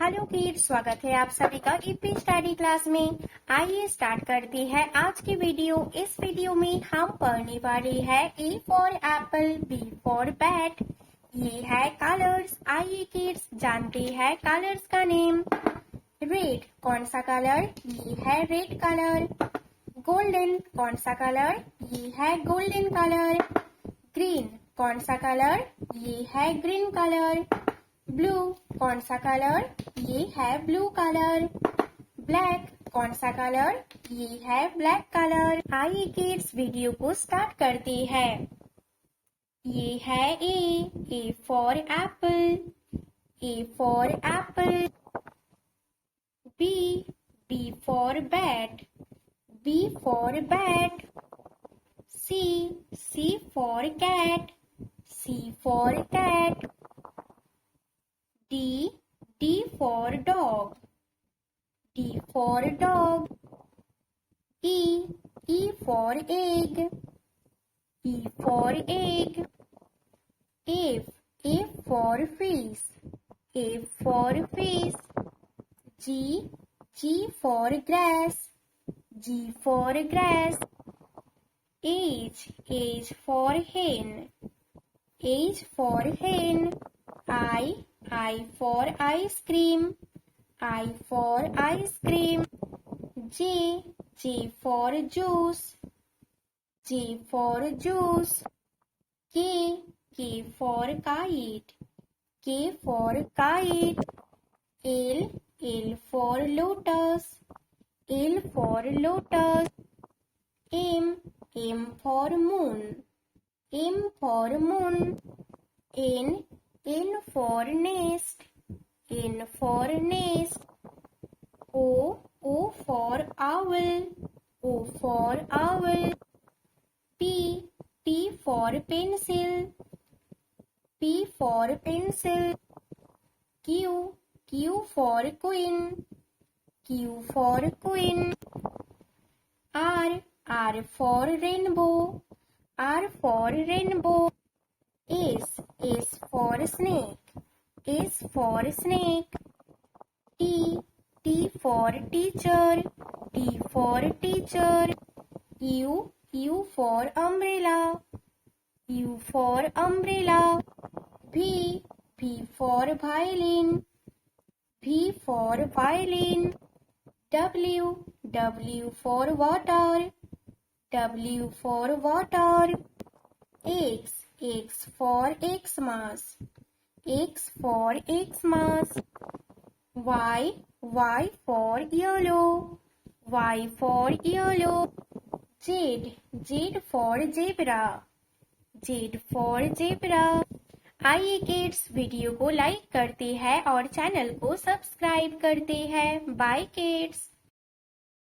Hello kids, स्वागत है आप सभी का ईपी स्टडी क्लास में। आइए स्टार्ट करते हैं आज की वीडियो। इस वीडियो में हम पढ़ने वाले हैं A for apple, B for bat. ये है कलर्स। आइए किड्स जानते हैं कलर्स का नेम। रेड कौन सा कलर? ये है रेड कलर। गोल्डन कौन सा कलर? ये है गोल्डन कलर। ग्रीन कौन सा कलर? ये है ग्रीन कलर। ब्लू कौन सा कलर? ये है ब्लू कलर। ब्लैक कौन सा कलर? ये है ब्लैक कलर। आइए किड्स वीडियो को स्टार्ट करते हैं। ये है A for apple, A for apple. B for bat, B for bat. C for cat, C for cat. D for dog, D for dog. E for egg, E for egg. F for fish, F for fish. G for grass, G for grass. H for hen, H for hen. I for ice cream, I for ice cream. J for juice, J for juice. K for kite, K for kite. L for lotus, L for lotus. M for moon, M for moon. N for nest, N for nest. O for owl, O for owl. P for pencil, P for pencil. Q for queen, Q for queen. R for rainbow, R for rainbow. S for snake, S for snake. T for teacher, T for teacher. U for umbrella, U for umbrella. V for violin, V for violin. W for water, W for water. X for Xmas, X for Xmas. Y for yellow, Y for yellow. Z for zebra, Z for zebra. आइए kids video को like करते हैं और channel को subscribe करते हैं। Bye kids.